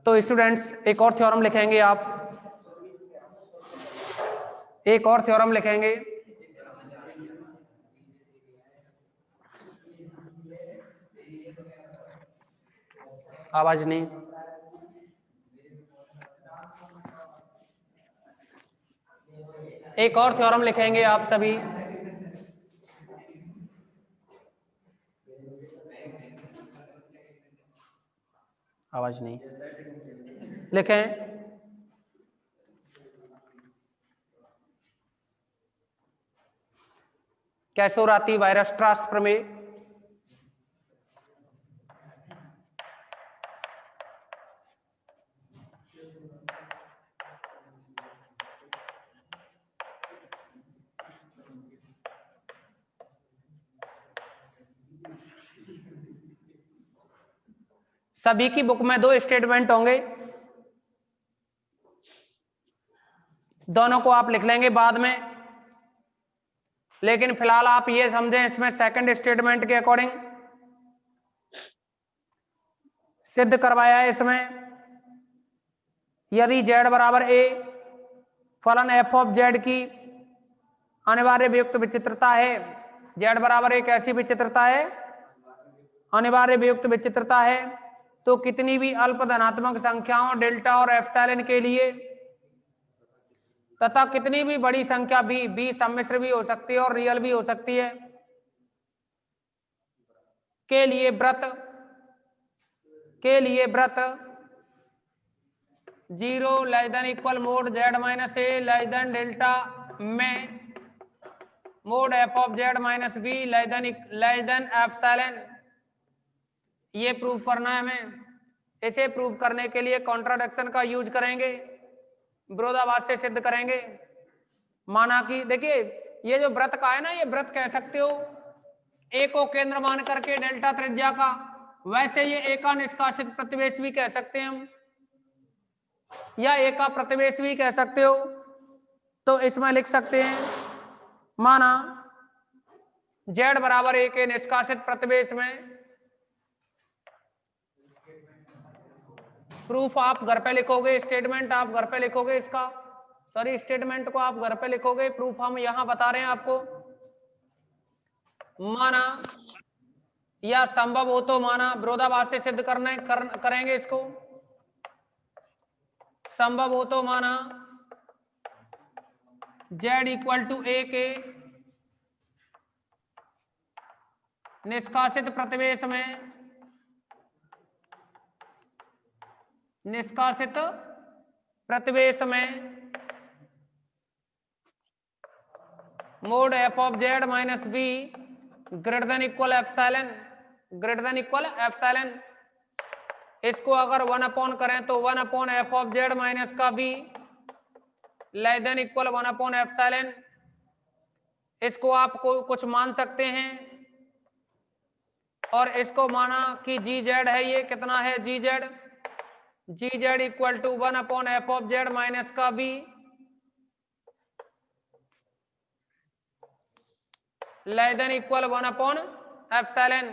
तो स्टूडेंट्स एक और थ्योरम लिखेंगे आप, एक और थ्योरम लिखेंगे। आवाज नहीं। एक और थ्योरम लिखेंगे आप सभी। आवाज नहीं। लिखें। कैसोराती वायरस ट्रांसफर में सभी की बुक में 2 स्टेटमेंट होंगे, दोनों को आप लिख लेंगे बाद में, लेकिन फिलहाल आप ये समझें इसमें सेकंड स्टेटमेंट के अकॉर्डिंग सिद्ध करवाया है इसमें, यदि z बराबर a फलन f ऑफ z की अनिवार्य वियुक्त विचित्रता है, z बराबर एक ऐसी विचित्रता है, अनिवार्य वियुक्त विचित्रता है, तो कितनी भी अल्प धनात्मक संख्याओं डेल्टा और एप्सिलॉन के लिए तथा कितनी भी बड़ी संख्या b सम्मिश्र भी हो सकती है और रियल भी हो सकती है, के लिए व्रत 0 less than equal mod z minus a less than delta में mod f of z minus B less than epsilon, ये प्रूव करना है हमें। इसे प्रूव करने के लिए कॉन्ट्राडिक्शन का यूज करेंगे, विरोधाभास से सिद्ध करेंगे। माना कि देखिए ये जो व्रत का है ना, ये व्रत कह सकते हो ए को केंद्र मान करके डेल्टा त्रिज्या का, वैसे ये ए का निष्कासित प्रतिवेश भी कह सकते हैं हम, या ए का प्रतिवेश भी कह सकते हो। तो इसमें लिख सकते हैं माना z बराबर ए के निष्कासित प्रतिवेश में, प्रूफ आप घर पे लिखोगे, स्टेटमेंट आप घर पे लिखोगे, इसका सॉरी स्टेटमेंट को आप घर पे लिखोगे, प्रूफ हम यहां बता रहे हैं आपको। माना या संभव हो तो माना, विरोधाभास से सिद्ध करेंगे इसको। संभव हो तो माना z इक्वल टू ए के निष्कासित प्रतिवेश में mod f of z minus b greater than equal epsilon, इसको अगर 1 अपॉन करें तो 1 upon f of Z minus का b less than equal 1 upon epsilon, इसको आप कुछ मान सकते हैं, और इसको माना कि जी जेड है, ये कितना है g Z equal to 1 upon f of Z minus का b less than equal 1 upon epsilon,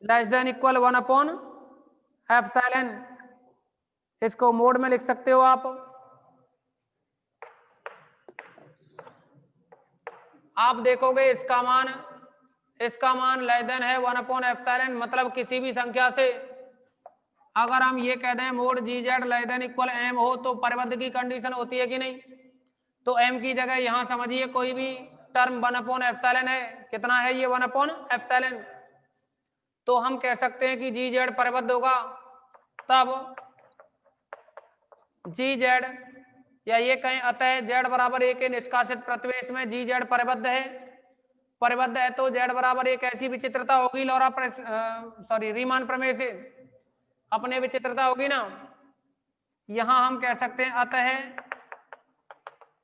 less than equal 1 upon epsilon. इसको मोड में लिख सकते हो आप देखोगे इसका मान लेस देन है 1 अपॉन एप्सिलॉन, मतलब किसी भी संख्या से अगर हम ये कह दें mod g z less than equal M हो तो परिबद्ध की कंडीशन होती है कि नहीं। तो एम की जगह यहां समझिए कोई भी टर्म 1 अपॉन एप्सिलॉन है, कितना है ये 1 अपॉन एप्सिलॉन, तो हम कह सकते हैं कि जी जेड परिबद्ध होगा, तब जी जेड या ये कहें अतः जेड बराबर ए के निष्कासित प्रतिवेश में जी जेड परिबद्ध है तो जेड बराबर एक ऐसी विचित्रता होगी रीमान प्रमेय से अपने विचित्रता होगी ना, यहां हम कह सकते हैं अतः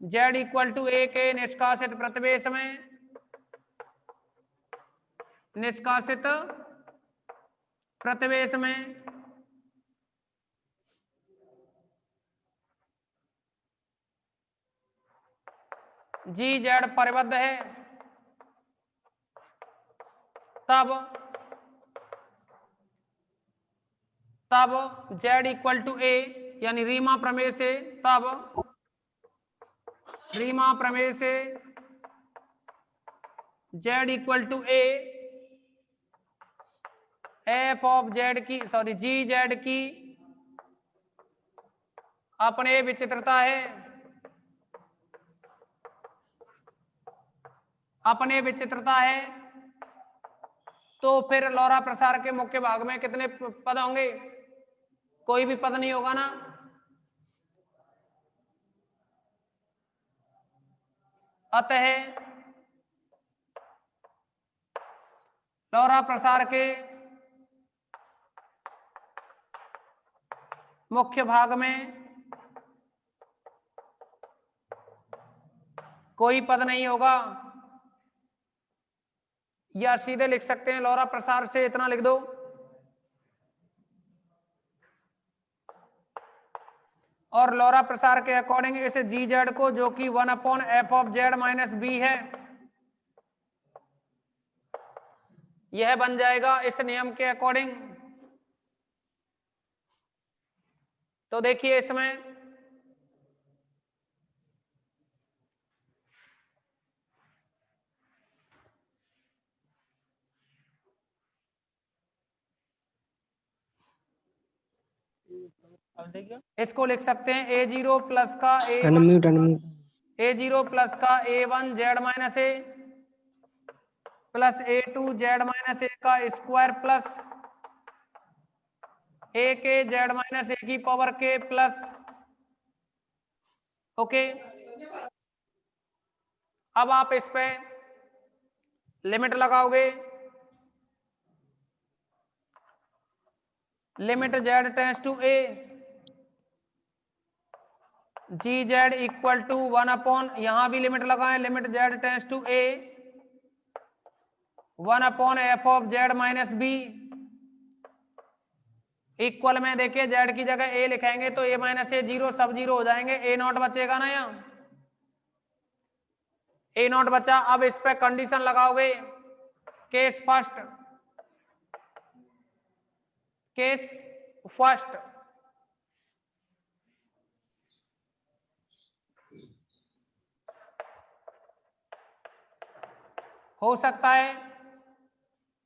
जेड इक्वल टू ए के निष्कासित प्रतिवेश में जी जेड परिबद्ध है, तब तब z इक्वल टू a, यानी रीमा प्रमेय से, तब रीमा प्रमेय से z equal to a, F of Z की, सॉरी जी जेड की अपने विचित्रता है, अपने विचित्रता है, तो फिर लोरा प्रसार के मुख्य भाग में कितने पद होंगे? कोई भी पद नहीं होगा ना। अतः लोरा प्रसार के मुख्य भाग में कोई पद नहीं होगा, या सीधे लिख सकते हैं लोरा प्रसार से इतना लिख दो, और लोरा प्रसार के अकॉर्डिंग इस जी जेड को, जो कि 1/f of Z minus b है, यह बन जाएगा इस नियम के अकॉर्डिंग। तो देखिए इसमें इसको लिख सकते हैं ए जीरो प्लस का A0 प्लस का A1 जेड माइनस ए प्लस A2 जेड माइनस ए का स्क्वायर प्लस ए के जेड माइनस ए की पावर के प्लस, ओके। अब आप इस पे लिमिट लगाओगे, limit Z tends to A, G Z equal to 1 यहां भी लिमिट लगाएं, limit Z tends to A 1/f of Z minus B, equal में देखिए जेड की जगह ए लिखेंगे तो ए माइनस ए जीरो, सब जीरो हो जाएंगे, ए नॉट बचेगा ना, यहाँ ए नॉट बचा। अब इस पे कंडीशन लगाओगे, केस फर्स्ट, केस फर्स्ट, हो सकता है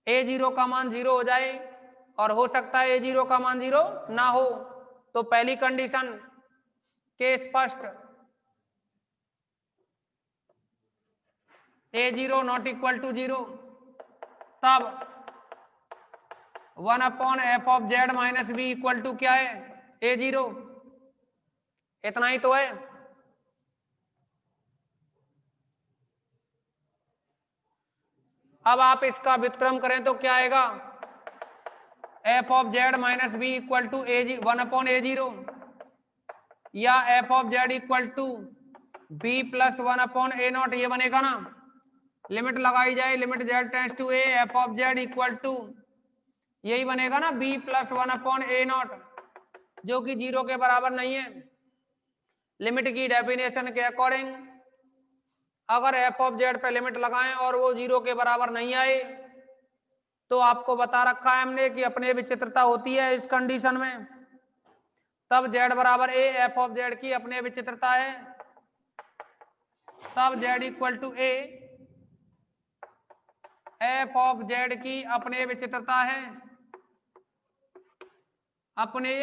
A0 का मान 0 हो जाए और हो सकता है A0 का मान 0 ना हो। तो पहली condition case first, A0 not equal to 0, तब 1/f of Z minus B equal to क्या है? A0, इतना ही तो है। अब आप इसका व्युत्क्रम करें तो क्या आएगा? F of Z minus B equal to 1/A0, या F of Z equal to B plus 1/A0, ये बनेगा ना। लिमिट लगाई जाए, limit Z tends to A, F of Z equal to यही बनेगा ना, बी प्लस 1/A0, जो कि 0 के बराबर नहीं है। लिमिट की डेफिनेशन के अकॉर्डिंग अगर एफ ऑफ जेड पे लिमिट लगाएं और वो 0 के बराबर नहीं आए, तो आपको बता रखा है हमने कि अपने विचित्रता होती है इस कंडीशन में, तब जेड बराबर ए, एफ ऑफ जेड की अपने विचित्रता है, तब Z equal to A, F of Z की अपने विचित्रता है, अपने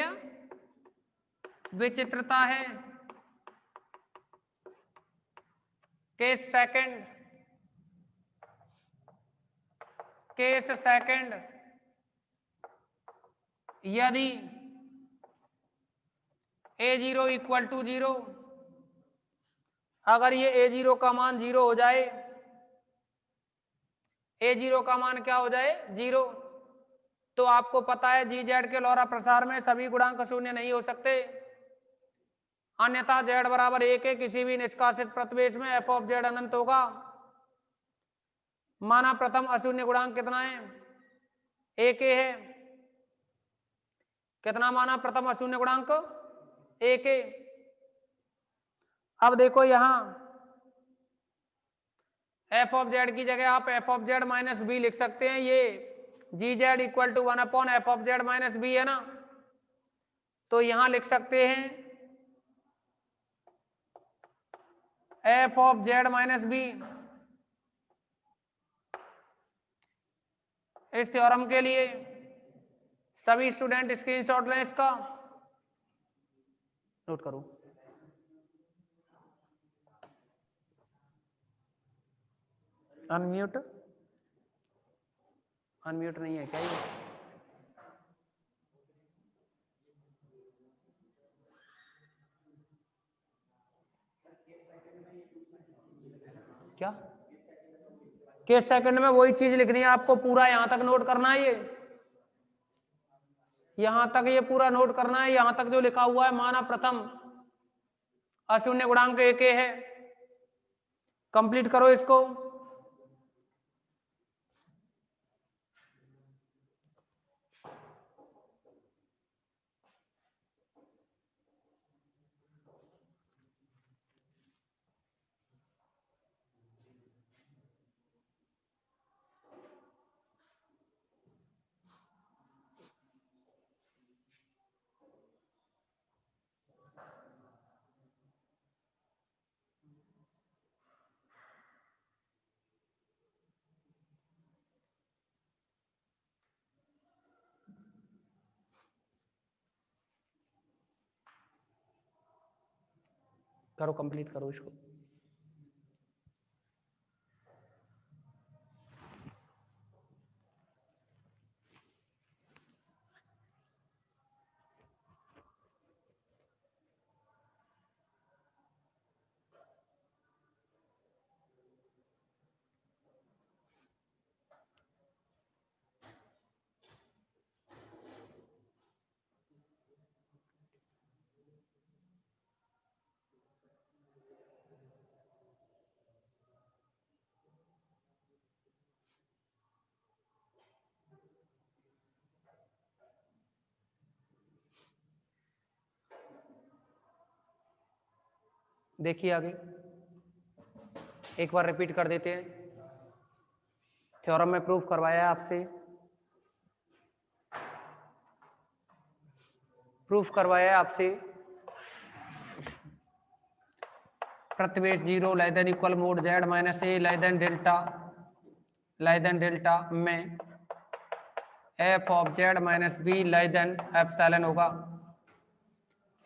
विचित्रता है। केस सेकंड, केस सेकंड, यदि A0 इक्वल टू 0, अगर ये A0 का मान 0 हो जाए, A0 का मान क्या हो जाए? 0, तो आपको पता है जी जेड के लोरा प्रसार में सभी गुणांक शून्य नहीं हो सकते, अन्यथा जेड बराबर 1 है, किसी भी निष्कासित प्रतिवेश में एफ ऑफ जेड अनंत होगा। माना प्रथम अशून्य गुणांक कितना है? 1 है। कितना माना प्रथम अशून्य गुणांक? 1 है। अब देखो यहां एफ ऑफ जेड की जगह आप f of Z minus b लिख सकते हैं, ये g Z equal to 1/f of Z minus b है ना, तो यहां लिख सकते हैं f of Z minus b. इस थ्योरम के लिए सभी स्टूडेंट स्क्रीनशॉट लें, इसका नोट करो। अनम्यूट, अनम्यूट नहीं है क्या ये? क्या किस सेकंड में? वही चीज लिखनी है आपको, पूरा यहां तक नोट करना है, ये यहां तक ये पूरा नोट करना है। यहां तक जो लिखा हुआ है, माना प्रथम अशून्य गुणांक एक है, कंप्लीट करो इसको। करो, कंप्लीट करो इसको। देखिए आगे एक बार रिपीट कर देते हैं। थ्योरम में प्रूफ करवाया आपसे, प्रूफ करवाया आपसे प्रतिवेश 0 less than equal mod z minus a less than delta में f of Z minus B less than epsilon होगा।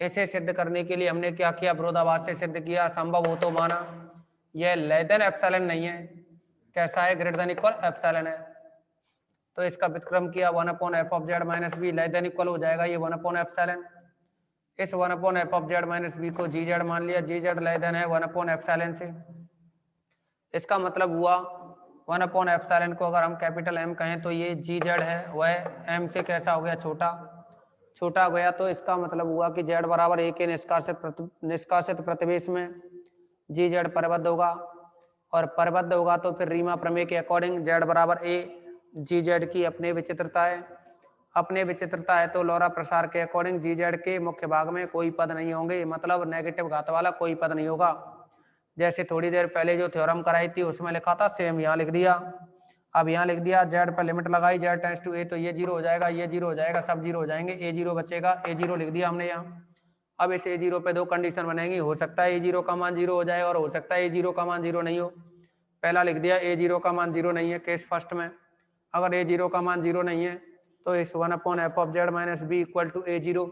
इसे सिद्ध करने के लिए हमने क्या किया? विरोधाभास से सिद्ध किया। संभव हो तो माना यह लेस देन एप्सिलॉन नहीं है, कैसा है? ग्रेटर देन इक्वल एप्सिलॉन है। तो इसका व्युत्क्रम किया, 1 F of Z minus B less than equal हो जाएगा ये 1 एप्सिलॉन। इस 1 F of Z minus B को जी जेड मान लिया, जी जेड लेस देन है 1 एप्सिलॉन से। इसका मतलब हुआ 1 एप्सिलॉन को अगर हम कैपिटल एम कहें तो ये जी जेड है, वह एम से कैसा हो गया? छोटा, छोटा हो गया। तो इसका मतलब हुआ कि जेड बराबर ए के निष्कासित प्रतिवेश में जी जेड परिबद्ध होगा, और परिबद्ध होगा तो फिर रीमा प्रमेय के अकॉर्डिंग जेड बराबर ए जी जेड की अपने विचित्रता है। अपने विचित्रता है तो लोरा प्रसार के अकॉर्डिंग जी जेड के मुख्य भाग में कोई पद नहीं होंगे, मतलब नेगेटिव घात वाला कोई पद नहीं होगा। जैसे थोड़ी देर पहले जो थ्योरम कराई थी उसमें लिखा था, सेम यहाँ लिख दिया। अब यहाँ लिख दिया, जेड पर लिमिट लगाई, जेड टेंड्स टू ए, तो ये जीरो हो जाएगा, ये जीरो हो जाएगा, सब जीरो हो जाएंगे, ए जीरो बचेगा, ए जीरो लिख दिया हमने यहाँ। अब इस ए जीरो पे दो कंडीशन बनेंगी, हो सकता है ए जीरो का मान जीरो हो जाए और हो सकता है ए जीरो का मान जीरो नहीं हो। पहला लिख दिया ए जीरो का मान जीरो नहीं है, केस फर्स्ट में। अगर ए जीरो का मान जीरो नहीं है तो इस 1 F of Z minus B equal to A zero,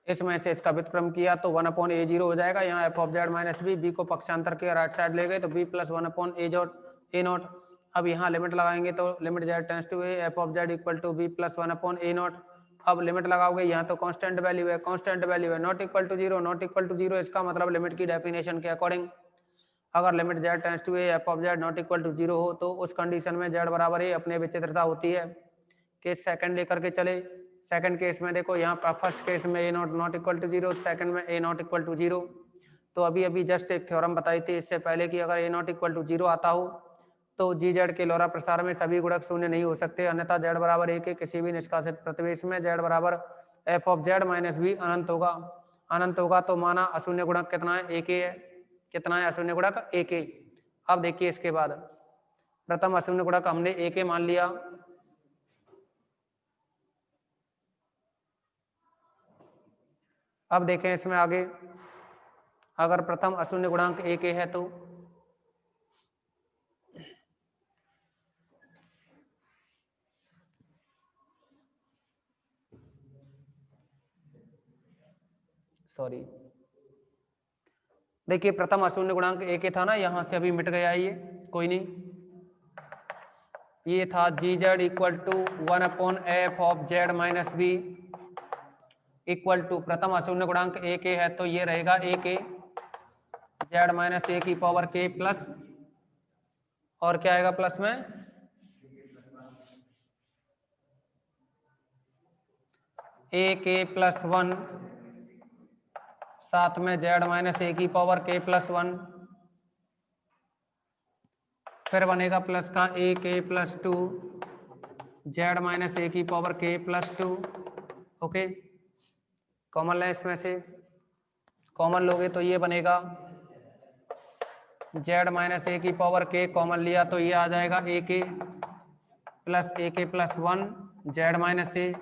इसमें से इसका व्युत्क्रम किया तो 1 ए जीरो हो जाएगा। यहाँ F of Z minus B को पक्षांतर के राइट साइड ले गए तो बी प्लस 1 ए नॉट। अब यहाँ लिमिट लगाएंगे तो limit Z tends to A, F of Z equal to B plus 1 A not. अब लिमिट लगाओगे, यहाँ तो कांस्टेंट वैल्यू है, कांस्टेंट वैल्यू है, not equal to zero, not equal to zero. इसका मतलब लिमिट की डेफिनेशन के अकॉर्डिंग अगर limit Z tends to A, F of Z not equal to zero हो तो उस कंडीशन में जेड बराबर ए अपने विचित्रता होती है। केस सेकंड लेकर के चले। सेकंड केस में देखो, यहाँ फर्स्ट केस में a not not equal to zero, second में a not equal to zero. तो अभी अभी जस्ट एक थ्योरम बताई थी इससे पहले कि अगर ए नॉट इक्वल टू जीरो आता हो तो जी जेड के लोरा प्रसार में सभी गुणक शून्य नहीं हो सकते, अन्यथा जेड बराबर ए के किसी भी निष्कासित प्रतिवेश में जेड बराबर f of Z minus b अनंत होगा। अनंत होगा तो माना अशून्य गुणक कितना है? एक है। कितना है अशून्य गुणक? एक है। अब देखिए इसके बाद प्रथम अशून्य गुणक हमने एक मान लिया, अब देखें इसमें आगे, अगर प्रथम अशून्य गुणांक एक है तो सॉरी, देखिए प्रथम अशून्य गुणांक एक था ना, यहां से अभी मिट गया ये, कोई नहीं। ये था g Z equal to 1/f of Z minus B equal to प्रथम अशून्य गुणांक एक है तो ये रहेगा ए के जेड माइनस ए की पावर के प्लस, और क्या आएगा प्लस में, ए के प्लस 1 साथ में जेड माइनस ए की पावर के प्लस 1, फिर बनेगा प्लस का ए के प्लस 2 जेड माइनस ए की पावर के प्लस 2। ओके, कॉमन लें इसमें से, कॉमन लोगे तो ये बनेगा जेड माइनस ए की पावर के, कॉमन लिया तो ये आ जाएगा ए के प्लस 1 जेड माइनस ए,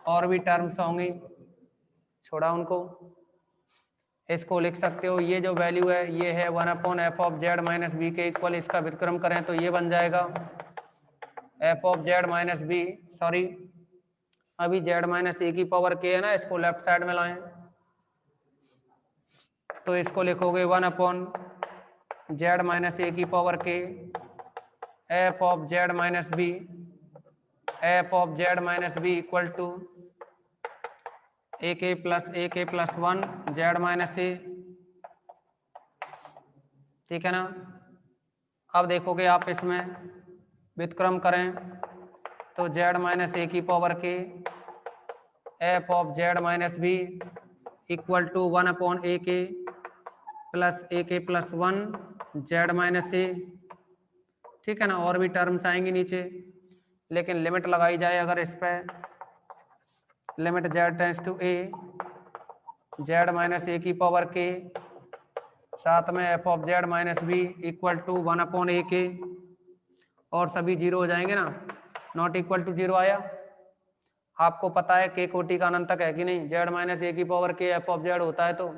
और भी टर्म्स होंगी, छोड़ा उनको। इसको लिख सकते हो, ये जो वैल्यू है ये है 1/f of Z minus B के इक्वल, इसका व्युत्क्रम करें तो ये बन जाएगा f of Z minus B, sorry अभी जेड माइनस ए की पावर के है ना, इसको लेफ्ट साइड में लाएं तो इसको लिखोगे 1/जेड माइनस ए की पावर के f of Z minus b, f of Z minus B equal to a k plus 1 Z minus ए, ठीक है ना। अब देखोगे आप इसमें व्युत्क्रम करें तो जेड माइनस ए की पावर के f of Z minus B equal to 1/ए के प्लस 1 जेड माइनस ए, ठीक है ना। और भी टर्म्स आएंगी नीचे, लेकिन लिमिट लगाई जाए अगर इस पर, limit Z tends to a z minus ए की पावर के साथ में f of Z minus B equal to 1/ए के, और सभी जीरो हो जाएंगे ना, नॉट इक्वल टू जीरो आया। आपको पता है के कोटि का अनंतक है कि नहीं, जेड माइनस ए की पावर के एफ ऑफ जेड होता है तो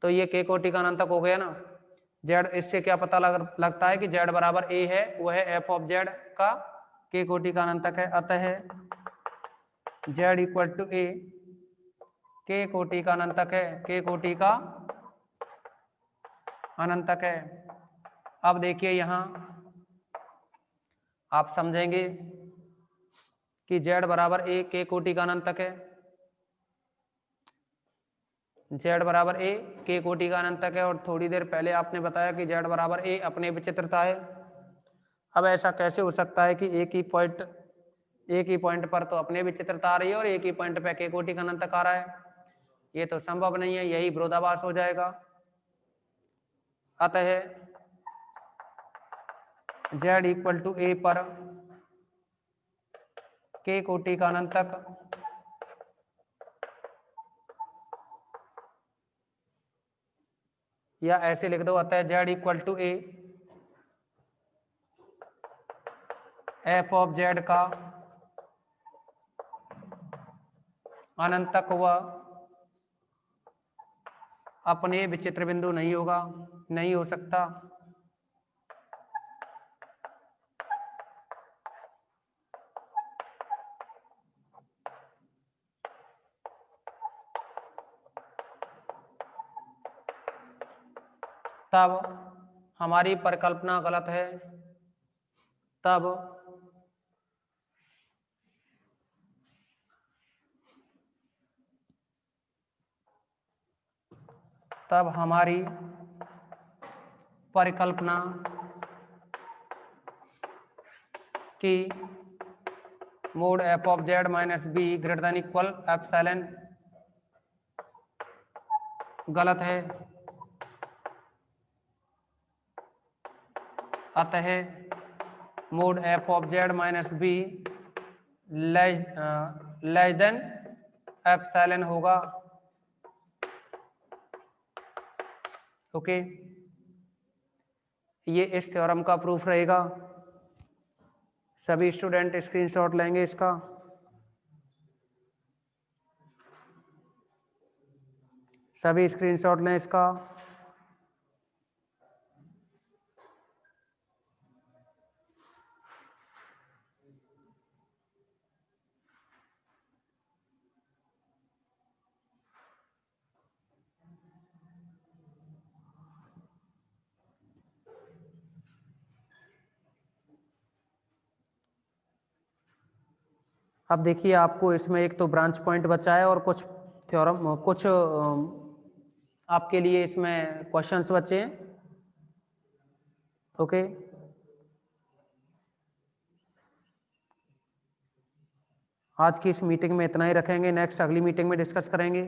ये के कोटि का अनंतक हो गया ना। जेड, इससे क्या पता लगता है कि जेड बराबर ए है, वो है एफ ऑफ जेड का के कोटि का अनंतक है, अतः जेड इक्वल टू ए के कोटि का अनंतक है, के कोटि का अनंतक है। अब देखिए यहां आप समझेंगे कि जेड बराबर ए के कोटि का अनंतक है, जेड बराबर ए के कोटि का अनंतक है, और थोड़ी देर पहले आपने बताया कि जेड बराबर ए अपने विचित्रता है। अब ऐसा कैसे हो सकता है कि एक ही पॉइंट पर तो अपने विचित्रता आ रही है और एक ही पॉइंट पे के कोटि का अनंतक आ रहा है, ये तो संभव नहीं है, यही विरोधाभास हो जाएगा। अतः जेड इक्वल टू ए पर के कोटि का अनंतक या ऐसे लिख दो, अतः Z equal to A F of Z का अनंतक व अपने विचित्र बिंदु नहीं होगा, नहीं हो सकता। तब हमारी परिकल्पना गलत है, तब हमारी परिकल्पना कि mode F of Z minus b greater than equal epsilon गलत है, अतः mode F of Z minus B less than epsilon होगा। ओके, ये इस थ्योरम का प्रूफ रहेगा। सभी स्टूडेंट स्क्रीनशॉट लेंगे इसका। सभी स्क्रीनशॉट लें इसका। अब देखिए आपको इसमें एक तो ब्रांच पॉइंट बचा है और कुछ थ्योरम, कुछ आपके लिए इसमें क्वेश्चंस बचे हैं। ओके, आज की इस मीटिंग में इतना ही रखेंगे, नेक्स्ट अगली मीटिंग में डिस्कस करेंगे।